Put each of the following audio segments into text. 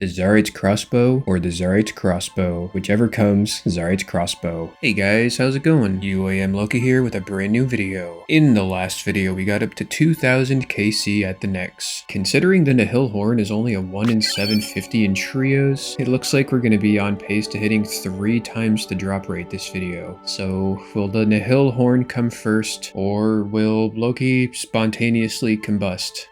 The Zaryte Crossbow or the Zaryte Crossbow, whichever comes, Zaryte Crossbow. Hey guys, how's it going? UIM Loki here with a brand new video. In the last video, we got up to 2000 KC at the next. Considering the Nihil Horn is only a 1 in 750 in trios, it looks like we're going to be on pace to hitting 3 times the drop rate this video. So, will the Nihil Horn come first, or will Loki spontaneously combust?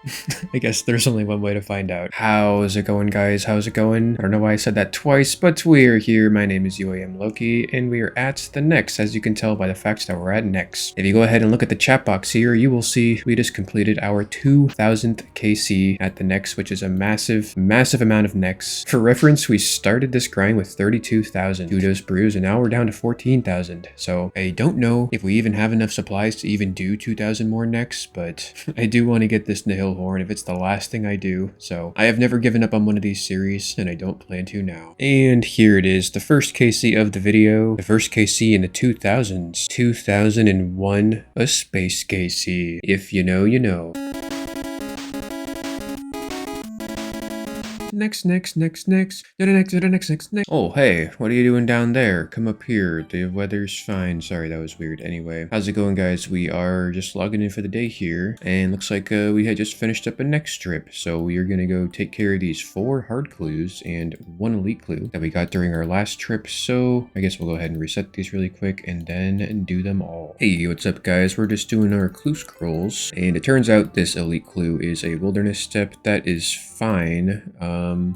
I guess there's only one way to find out. How's it going, guys? How's it going? I don't know why I said that twice, but we're here. My name is UIM Loki, and we are at the next, as you can tell by the fact that we're at next. If you go ahead and look at the chat box here, you will see we just completed our 2000th KC at the next, which is a massive amount of necks. For reference, we started this grind with 32,000 kudos brews, and now we're down to 14,000. So I don't know if we even have enough supplies to even do 2,000 more necks, but I do want to get this Nihil Horn if it's the last thing I do. So I have never given up on one of these series, and I don't plan to now. And here it is, the first KC of the video, the first KC in the 2000s, 2001, a space KC. If you know, you know. Next. Oh, hey, what are you doing down there? Come up here. The weather's fine. Sorry, that was weird. Anyway, how's it going, guys? We are just logging in for the day here, and looks like we had just finished up a next trip. So we are gonna go take care of these 4 hard clues and 1 elite clue that we got during our last trip. So I guess we'll go ahead and reset these really quick and then do them all. Hey, what's up, guys? We're just doing our clue scrolls, and it turns out this elite clue is a wilderness step. That is fine.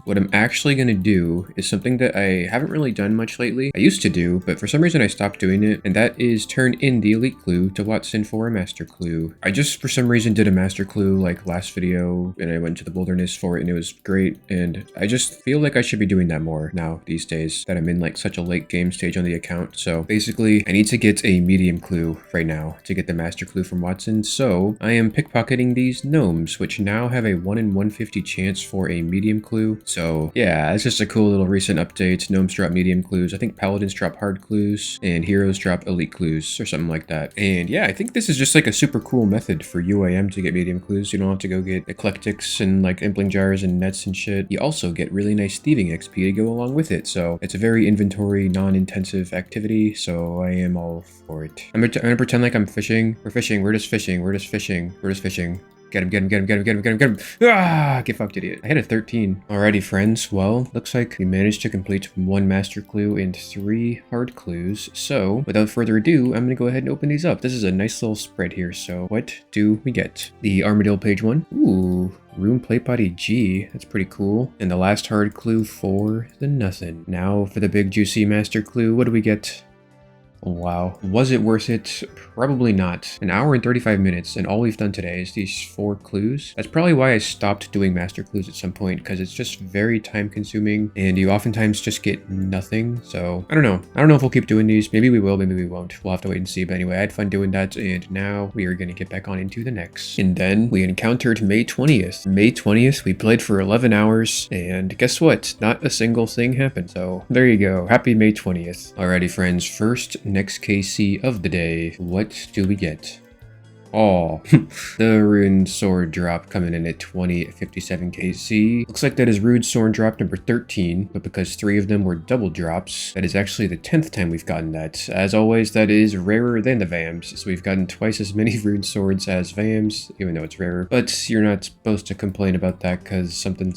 What I'm actually going to do is something that I haven't really done much lately. I used to do, but for some reason I stopped doing it, and that is turn in the elite clue to Watson for a master clue. I just, for some reason, did a master clue like last video, and I went to the wilderness for it, and it was great, and I just feel like I should be doing that more now these days that I'm in like such a late game stage on the account. So basically, I need to get a medium clue right now to get the master clue from Watson, so I am pickpocketing these gnomes, which now have a 1 in 150 chance for a medium clue. So yeah, it's just a cool little recent update. Gnomes drop medium clues. I think paladins drop hard clues, and heroes drop elite clues or something like that. And yeah, I think this is just like a super cool method for UIM to get medium clues. You don't have to go get eclectics and like impling jars and nets and shit. You also get really nice thieving XP to go along with it. So it's a very inventory non-intensive activity. So I am all for it. I'm gonna pretend like I'm fishing. We're fishing. We're just fishing. Get him. Ah, get fucked, idiot. I had a 13. Alrighty, friends. Well, looks like we managed to complete 1 master clue and 3 hard clues. So, without further ado, I'm gonna go ahead and open these up. This is a nice little spread here. So, what do we get? The Armadillo page 1. Ooh. Room plate body G, that's pretty cool. And the last hard clue for the nothing. Now for the big juicy master clue, what do we get? Wow. Was it worth it? Probably not. An hour and 35 minutes, and all we've done today is these 4 clues. That's probably why I stopped doing master clues at some point, because it's just very time consuming, and you oftentimes just get nothing. So, I don't know. I don't know if we'll keep doing these. Maybe we will, maybe we won't. We'll have to wait and see. But anyway, I had fun doing that, and now we are going to get back on into the next. And then we encountered May 20th. May 20th, we played for 11 hours, and guess what? Not a single thing happened. So, there you go. Happy May 20th. Alrighty, friends. First, next KC of the day. What do we get? Oh, the Rune Sword drop coming in at 2057 KC. Looks like that is Rune Sword drop number 13, but because 3 of them were double drops, that is actually the 10th time we've gotten that. As always, that is rarer than the VAMs, so we've gotten twice as many Rune Swords as VAMs, even though it's rarer. But you're not supposed to complain about that because something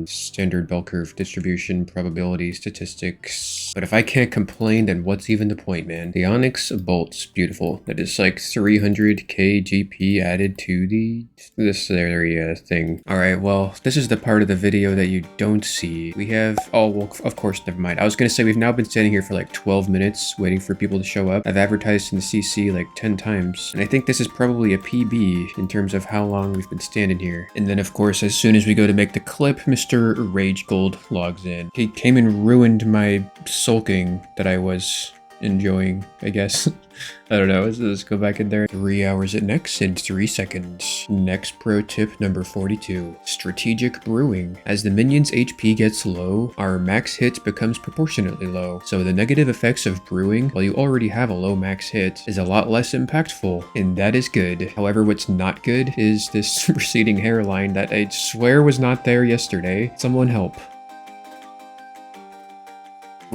standard bell curve distribution, probability, statistics. But if I can't complain, then what's even the point, man? The Onyx Bolt's beautiful. That is like 300k GP added to this area thing. Alright, well, this is the part of the video that you don't see. We have, oh, well, of course, never mind. I was gonna say we've now been standing here for like 12 minutes waiting for people to show up. I've advertised in the CC like 10 times, and I think this is probably a PB in terms of how long we've been standing here. And then, of course, as soon as we go to make the clip, Mr. Rage Gold logs in. He came and ruined my sulking that I was enjoying, I guess. I don't know, let's go back in there. 3 hours at next in 3 seconds. Next pro tip number 42. Strategic brewing. As the minion's HP gets low, our max hit becomes proportionately low. So the negative effects of brewing, while you already have a low max hit, is a lot less impactful, and that is good. However, what's not good is this receding hairline that I swear was not there yesterday. Someone help.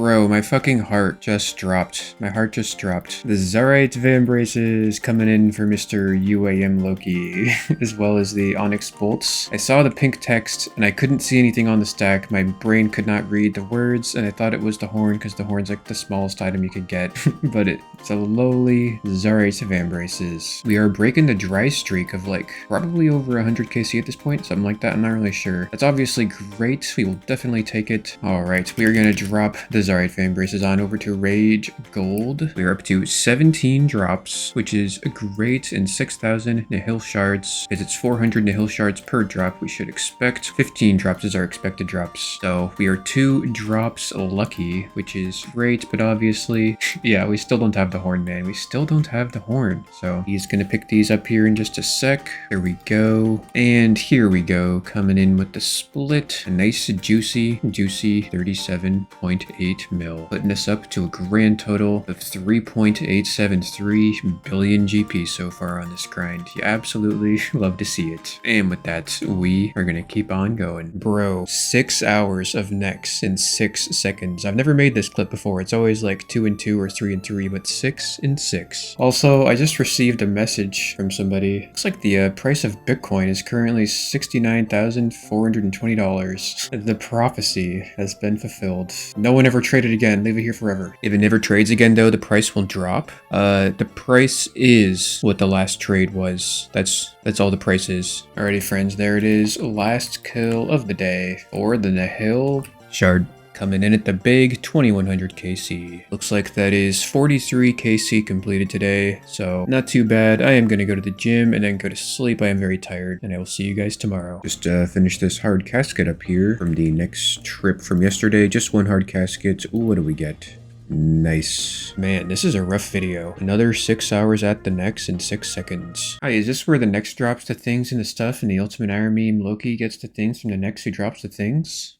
Bro, my fucking heart just dropped. My heart just dropped. The Zaryte Vambraces coming in for Mr. UIM Loki, as well as the Onyx Bolts. I saw the pink text, and I couldn't see anything on the stack. My brain could not read the words, and I thought it was the horn, because the horn's like the smallest item you could get. But it's a lowly Zaryte Vambraces. We are breaking the dry streak of like probably over 100 KC at this point, something like that. I'm not really sure. That's obviously great. We will definitely take it. All right, we are gonna drop the Zaryte Vambraces on over to Rage Gold. We are up to 17 drops, which is great, and 6,000 Nihil shards. As it's 400 Nihil shards per drop, we should expect 15 drops as our expected drops. So we are 2 drops lucky, which is great, but obviously, yeah, we still don't have the horn, man. We still don't have the horn. So he's gonna pick these up here in just a sec. There we go. And here we go, coming in with the split. A nice juicy 37.8 mil, putting us up to a grand total of 3.873 billion GP so far on this grind. You absolutely love to see it. And with that, we are gonna keep on going. Bro, 6 hours of necks in 6 seconds. I've never made this clip before. It's always like 2 and 2 or 3 and 3, but 6 and 6. Also, I just received a message from somebody. Looks like the price of Bitcoin is currently $69,420. The prophecy has been fulfilled. No one ever traded again. Leave it here forever. If it never trades again, though, the price will drop. The price is what the last trade was. That's all the price is. Alrighty, friends, there it is. Last kill of the day for the Nihil shard. Coming in at the big 2100 KC. Looks like that is 43 KC completed today, so not too bad. I am going to go to the gym and then go to sleep. I am very tired, and I will see you guys tomorrow. Just finish this hard casket up here from the next trip from yesterday. Just 1 hard casket. Ooh, what do we get? Nice. Man, this is a rough video. Another 6 hours at the next in 6 seconds. Hi, is this where the next drops the things and the stuff and the Ultimate UIM Loki gets the things from the next who drops the things?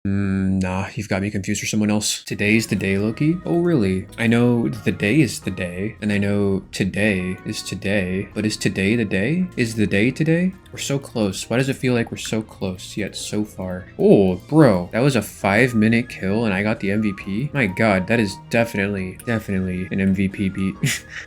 Nah, you've got me confused for someone else. Today's the day, Loki? Oh, really? I know the day is the day, and I know today is today, but is today the day? Is the day today? We're so close. Why does it feel like we're so close, yet so far? Oh, bro, that was a 5-minute kill, and I got the MVP? My god, that is definitely an MVP beat.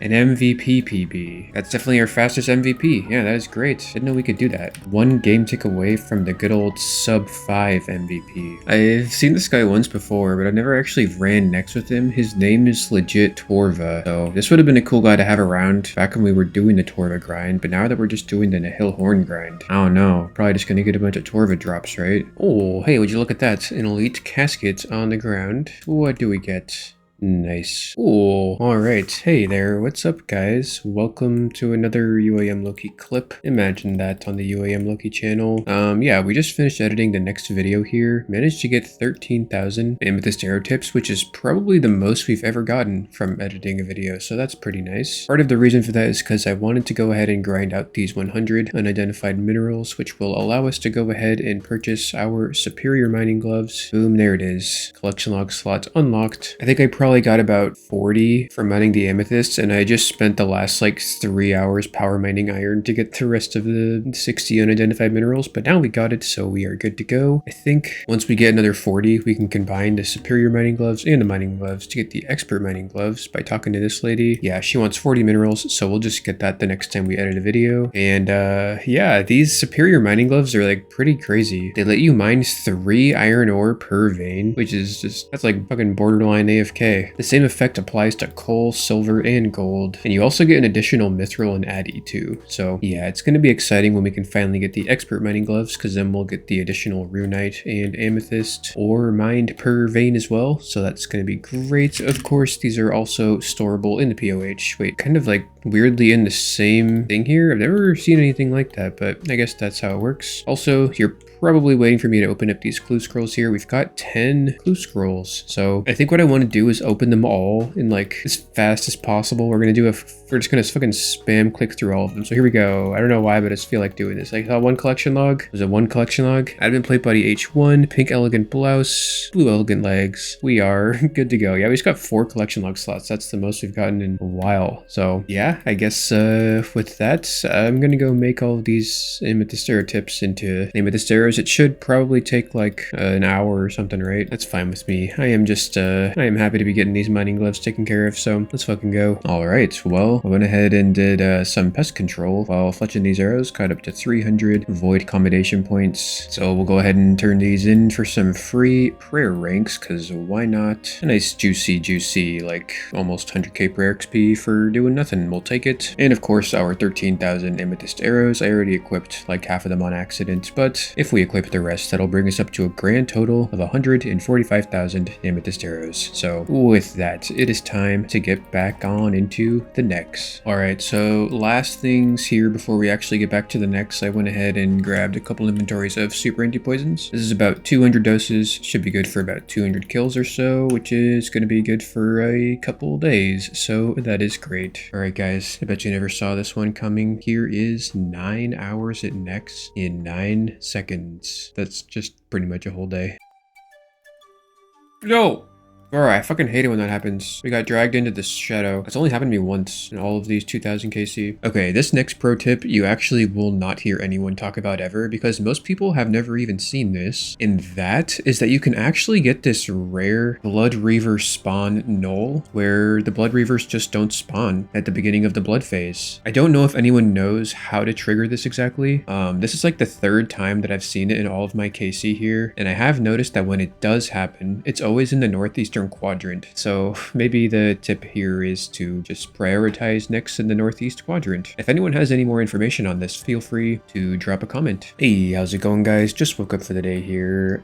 An MVP PB. That's definitely our fastest MVP. Yeah, that is great. Didn't know we could do that. 1 game tick away from the good old sub-5 MVP. I've seen this guy once before, but I've never actually ran next with him. His name is legit Torva, so this would have been a cool guy to have around back when we were doing the Torva grind, but now that we're just doing the Nihil Horn grind, I don't know, probably just gonna get a bunch of Torva drops, right? Oh, hey, would you look at that? An elite casket on the ground. What do we get? Nice. Cool. Alright. Hey there. What's up, guys? Welcome to another UIM Loki clip. Imagine that on the UIM Loki channel. Yeah, we just finished editing the next video here. Managed to get 13,000 amethyst arrow tips, which is probably the most we've ever gotten from editing a video, so that's pretty nice. Part of the reason for that is because I wanted to go ahead and grind out these 100 unidentified minerals, which will allow us to go ahead and purchase our superior mining gloves. Boom, there it is. Collection log slot unlocked. I think I probably got about 40 for mining the amethysts, and I just spent the last like 3 hours power mining iron to get the rest of the 60 unidentified minerals, but now we got it, so we are good to go. I think once we get another 40, we can combine the superior mining gloves and the mining gloves to get the expert mining gloves by talking to this lady. Yeah, she wants 40 minerals, so we'll just get that the next time we edit a video. And yeah, these superior mining gloves are like pretty crazy. They let you mine 3 iron ore per vein, which is just, that's like fucking borderline AFK. The same effect applies to coal, silver, and gold, and you also get an additional mithril and addy too. So yeah, it's going to be exciting when we can finally get the expert mining gloves, because then we'll get the additional runite and amethyst ore mined per vein as well, so that's going to be great. Of course, these are also storable in the POH. Wait, kind of like weirdly in the same thing here. I've never seen anything like that, but I guess that's how it works. Also, you're probably waiting for me to open up these clue scrolls here. We've got 10 clue scrolls, so I think what I want to do is open them all in like as fast as possible. We're just gonna fucking spam click through all of them. So here we go. I don't know why, but I just feel like doing this. I saw 1 collection log. There's a 1 collection log. Admin plate body H1, pink elegant blouse, blue elegant legs. We are good to go. Yeah, we just got 4 collection log slots. That's the most we've gotten in a while. So yeah, I guess with that, I'm gonna go make all of these amethyst arrow tips into amethyst arrow arrows. It should probably take like an hour or something, right? That's fine with me. I am happy to be getting these mining gloves taken care of, so let's fucking go. All right, well, I went ahead and did some pest control while fletching these arrows, caught up to 300 void commendation points. So we'll go ahead and turn these in for some free prayer ranks, because why not? A nice juicy, like almost 100k prayer XP for doing nothing. We'll take it. And of course, our 13,000 amethyst arrows. I already equipped like half of them on accident, but if we equip the rest, that'll bring us up to a grand total of 145,000 amethyst arrows. So with that, it is time to get back on into the next. All right, so last things here before we actually get back to the next, I went ahead and grabbed a couple inventories of super anti-poisons. This is about 200 doses, should be good for about 200 kills or so, which is going to be good for a couple days, so that is great. All right, guys, I bet you never saw this one coming. Here is 9 hours at next in 9 seconds. That's just pretty much a whole day. No! Alright, I fucking hate it when that happens. We got dragged into this shadow. It's only happened to me once in all of these 2000 KC. Okay, this next pro tip you actually will not hear anyone talk about ever, because most people have never even seen this. And that is that you can actually get this rare Blood Reaver spawn null, where the Blood Reavers just don't spawn at the beginning of the blood phase. I don't know if anyone knows how to trigger this exactly. This is like the 3rd time that I've seen it in all of my KC here, and I have noticed that when it does happen, it's always in the northeastern quadrant. So maybe the tip here is to just prioritize next in the northeast quadrant. If anyone has any more information on this, feel free to drop a comment. Hey, how's it going, guys? Just woke up for the day here.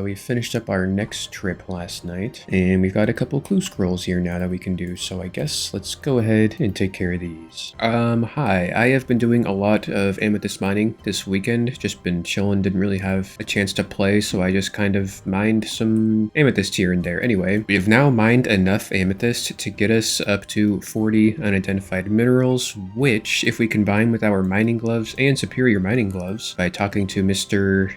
We finished up our next trip last night, and we've got a couple clue scrolls here now that we can do. So I guess let's go ahead and take care of these. Hi, I have been doing a lot of amethyst mining this weekend. Just been chilling, didn't really have a chance to play, so I just kind of mined some amethyst here and there. Anyway, we have now mined enough amethyst to get us up to 40 unidentified minerals, which, if we combine with our mining gloves and superior mining gloves by talking to Mrs.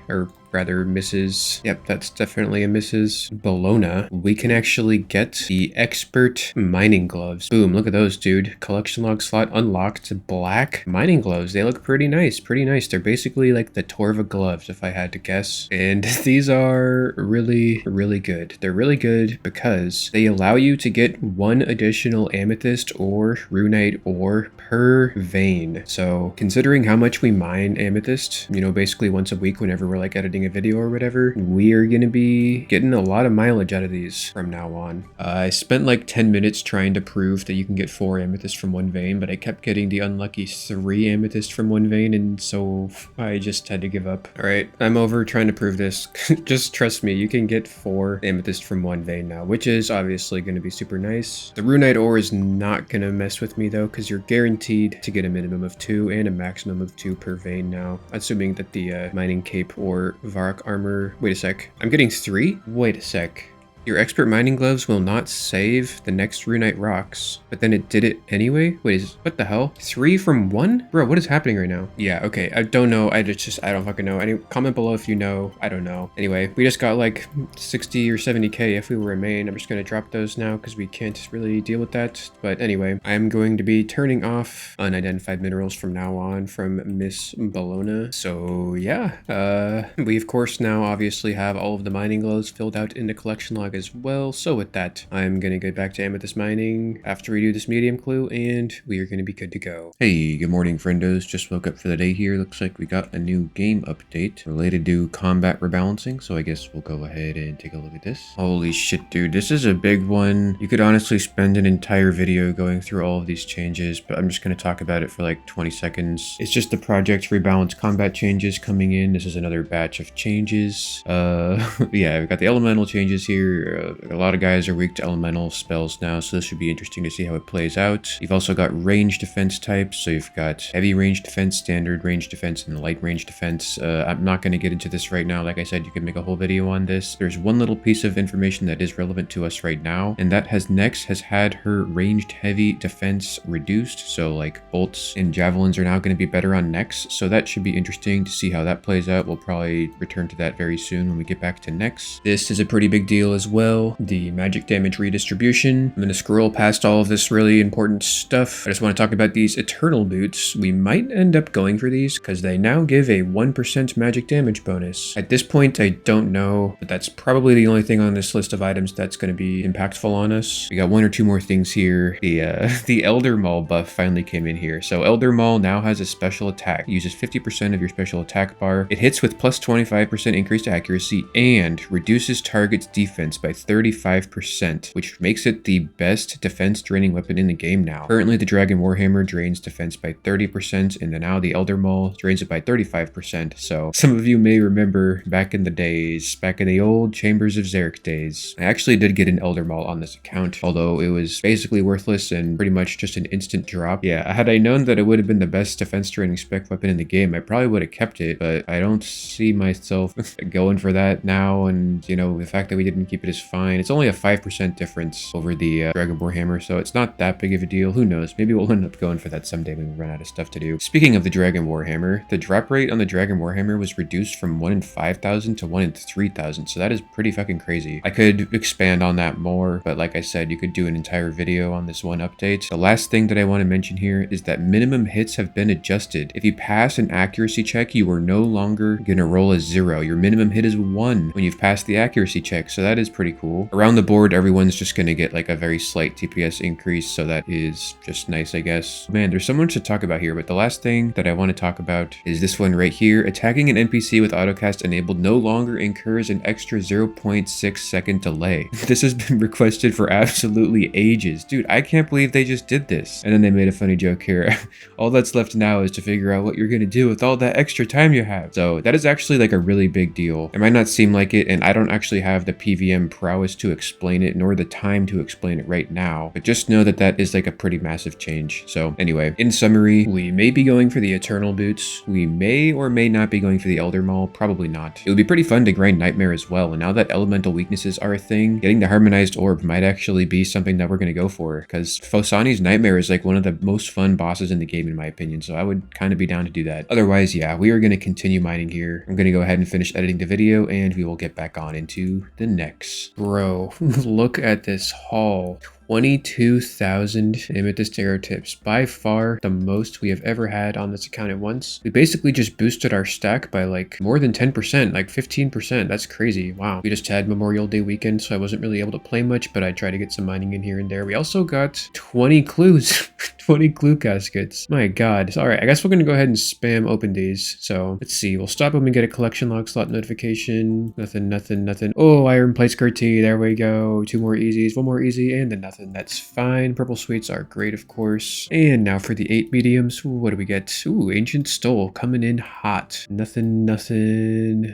Yep, that's definitely a Mrs. Bologna, we can actually get the expert mining gloves. Boom, look at those, dude. Collection log slot unlocked. Black mining gloves. They look pretty nice, They're basically like the Torva gloves, if I had to guess. And these are really, really good. They're really good because they allow you to get 1 additional amethyst or runite ore per vein. So considering how much we mine amethyst, you know, basically once a week whenever we're like editing a video or whatever, we are gonna be getting a lot of mileage out of these from now on. I spent like 10 minutes trying to prove that you can get 4 amethyst from 1 vein, but I kept getting the unlucky 3 amethyst from 1 vein, and so I just had to give up. All right, I'm over trying to prove this. Just trust me, you can get 4 amethyst from 1 vein now, which is obviously going to be super nice. The runite ore is not going to mess with me though, because you're guaranteed to get a minimum of 2 and a maximum of 2 per vein now, assuming that the mining cape or Varrock armor. Wait a sec. I'm getting 3? Wait a sec. Your expert mining gloves will not save the next runite rocks, but then it did it anyway? Wait, what the hell? 3 from 1? Bro, what is happening right now? Yeah, okay, I don't know. I don't fucking know. Any comment below if you know. I don't know. Anyway, we just got like 60 or 70k if we were a main. I'm just gonna drop those now because we can't really deal with that. But anyway, I'm going to be turning off unidentified minerals from now on from Miss Bologna. So yeah, we of course now obviously have all of the mining gloves filled out in the collection log as well. So with that, I'm gonna get back to amethyst mining after we do this medium clue, and we are gonna be good to go. Hey, good morning, friendos. Just woke up for the day here. Looks like we got a new game update related to combat rebalancing, so I guess we'll go ahead and take a look at this. Holy shit, dude, this is a big one. You could honestly spend an entire video going through all of these changes, but I'm just gonna talk about it for like 20 seconds. It's just the project rebalance combat changes coming in. This is another batch of changes. Yeah, we've got the elemental changes here. A lot of guys are weak to elemental spells now, so this should be interesting to see how it plays out. You've also got range defense types, so you've got heavy range defense, standard range defense, and light range defense. I'm not going to get into this right now. Like I said, you can make a whole video on this. There's one little piece of information that is relevant to us right now, and that Nex has had her ranged heavy defense reduced, so like bolts and javelins are now going to be better on Nex, so that should be interesting to see how that plays out. We'll probably return to that very soon when we get back to Nex. This is a pretty big deal as well. The magic damage redistribution. I'm going to scroll past all of this really important stuff. I just want to talk about these eternal boots. We might end up going for these because they now give a 1% magic damage bonus. At this point, I don't know, but that's probably the only thing on this list of items that's going to be impactful on us. We got one or two more things here. The Elder Maul buff finally came in here. So Elder Maul now has a special attack. It uses 50% of your special attack bar. It hits with plus 25% increased accuracy and reduces target's defense by 35%, which makes it the best defense draining weapon in the game now. Currently, the Dragon Warhammer drains defense by 30%, and then now the Elder Maul drains it by 35%. So some of you may remember back in the days, back in the old Chambers of Zaryte days, I actually did get an Elder Maul on this account, although it was basically worthless and pretty much just an instant drop. Yeah, had I known that it would have been the best defense draining spec weapon in the game, I probably would have kept it, but I don't see myself going for that now, and you know, the fact that we didn't keep it is fine. It's only a 5% difference over the Dragon Warhammer, so it's not that big of a deal. Who knows? Maybe we'll end up going for that someday when we run out of stuff to do. Speaking of the Dragon Warhammer, the drop rate on the Dragon Warhammer was reduced from 1 in 5,000 to 1 in 3,000, so that is pretty fucking crazy. I could expand on that more, but like I said, you could do an entire video on this one update. The last thing that I want to mention here is that minimum hits have been adjusted. If you pass an accuracy check, you are no longer gonna roll a 0. Your minimum hit is 1 when you've passed the accuracy check, so that is pretty cool. Around the board, everyone's just gonna get like a very slight TPS increase, so that is just nice, I guess. Man, there's so much to talk about here, but the last thing that I want to talk about is this one right here. Attacking an NPC with autocast enabled no longer incurs an extra 0.6 second delay. This has been requested for absolutely ages. Dude, I can't believe they just did this. And then they made a funny joke here. All that's left now is to figure out what you're gonna do with all that extra time you have. So that is actually like a really big deal. It might not seem like it, and I don't actually have the PVM prowess to explain it, nor the time to explain it right now, but just know that that is like a pretty massive change. So anyway, in summary, we may be going for the Eternal Boots. We may or may not be going for the Elder Maul. Probably not. It would be pretty fun to grind Nightmare as well, and now that elemental weaknesses are a thing, getting the Harmonized Orb might actually be something that we're gonna go for, because Phosani's Nightmare is like one of the most fun bosses in the game in my opinion, so I would kind of be down to do that. Otherwise, yeah, we are gonna continue mining here. I'm gonna go ahead and finish editing the video, and we will get back on into the next. Bro, look at this haul. 22,000 amethyst arrow tips, by far the most we have ever had on this account at once. We basically just boosted our stack by like more than 10%, like 15%. That's crazy. Wow. We just had Memorial Day weekend, so I wasn't really able to play much, but I tried to get some mining in here and there. We also got 20 clues. 20 clue caskets. My god. All right, I guess we're gonna go ahead and spam open these. So let's see. We'll stop when we get a collection log slot notification. Nothing. Oh, iron plate skirt tee. There we go. 2 more easies, 1 more easy, and then nothing. That's fine. Purple sweets are great, of course. And now for the 8 mediums. Ooh, what do we get? Ooh, ancient stole coming in hot. Nothing.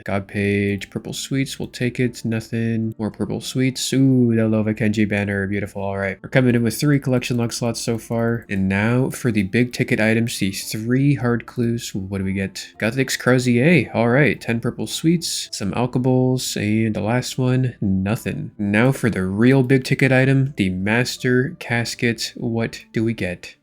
God page. Purple sweets. We'll take it. Nothing. More purple sweets. Ooh, the Lova Kenji banner. Beautiful. All right. We're coming in with 3 collection log slots so far. And now for the big ticket items, the 3 hard clues. Ooh, what do we get? Gothix Crozier. All right. 10 purple sweets. Some alkaballs. And the last one, nothing. Now for the real big ticket item, the Master Casket. What do we get?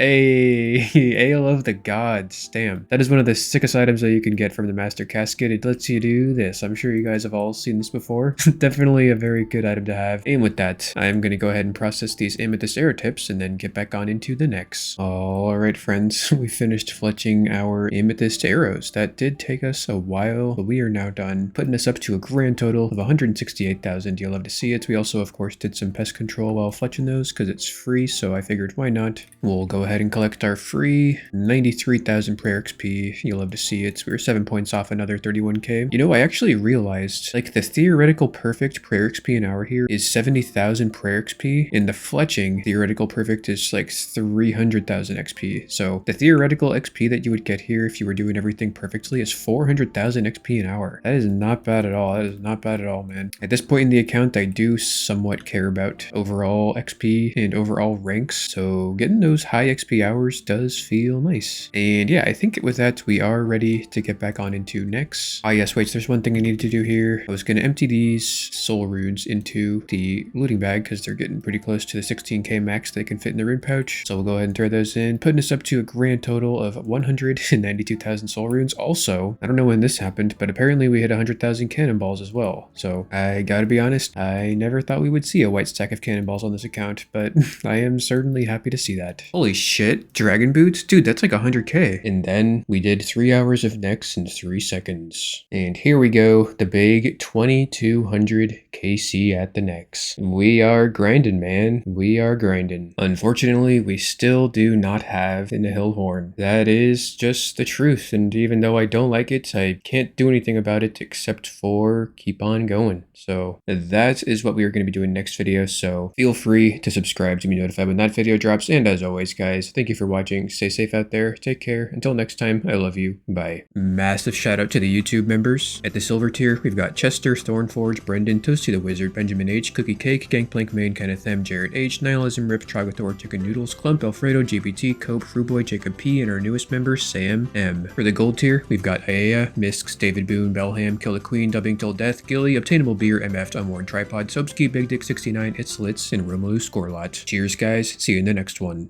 Hey, Ale of the Gods. Damn. That is one of the sickest items that you can get from the Master Casket. It lets you do this. I'm sure you guys have all seen this before. Definitely a very good item to have. And with that, I'm going to go ahead and process these amethyst arrow tips and then get back on into the next. Alright friends, we finished fletching our amethyst arrows. That did take us a while, but we are now done, putting us up to a grand total of 168,000. You'll love to see it. We also, of course, did some pest control while fletching those because it's free, so I figured why not. We'll go ahead and collect our free 93,000 prayer XP. You'll love to see it. We were 7 points off another 31k. You know, I actually realized like the theoretical perfect prayer XP an hour here is 70,000 prayer XP, and the fletching theoretical perfect is like 300,000 XP. So the theoretical XP that you would get here if you were doing everything perfectly is 400,000 XP an hour. That is not bad at all. That is not bad at all, man. At this point in the account, I do somewhat care about overall XP and overall ranks. So getting those high XP hours does feel nice. And yeah, I think with that, we are ready to get back on into next. Ah, yes, wait, so there's one thing I needed to do here. I was going to empty these soul runes into the looting bag because they're getting pretty close to the 16k max they can fit in the rune pouch. So we'll go ahead and throw those in, putting us up to a grand total of 192,000 soul runes. Also, I don't know when this happened, but apparently we hit 100,000 cannonballs as well. So I gotta be honest, I never thought we would see a white stack of cannonballs on this account, but I am certainly happy to see that. Holy shit, dragon boots? Dude, that's like 100k. And then we did 3 hours of next in 3 seconds. And here we go, the big 2200 KC at the next. We are grinding, man. We are grinding. Unfortunately, we still do not have in the hill horn. That is just the truth, and even though I don't like it, I can't do anything about it except for keep on going. So that is what we are going to be doing next video, so feel free to subscribe to be notified when that video drops, and as always guys, thank you for watching, stay safe out there, take care, until next time, I love you, bye. Massive shout out to the YouTube members. At the silver tier, we've got Chester, Thornforge, Brendan, Toasty the Wizard, Benjamin H, Cookie Cake, Gangplank Main, Kenneth M, Jared H, Nihilism Rip, Trogathor, Chicken Noodles, Clump, Alfredo, GBT, Cope, Fruboy, Jacob P, and our newest member, Sam M. For the gold tier, we've got Aya, Misks, David Boone, Belham, Kill the Queen, Dubbing Till Death, Gilly, Obtainable Beer, MF, Unworn Tripod, Sobski, Big Dick 69, It's Litz, and Romelu Scorelot. Cheers guys, see you in the next one.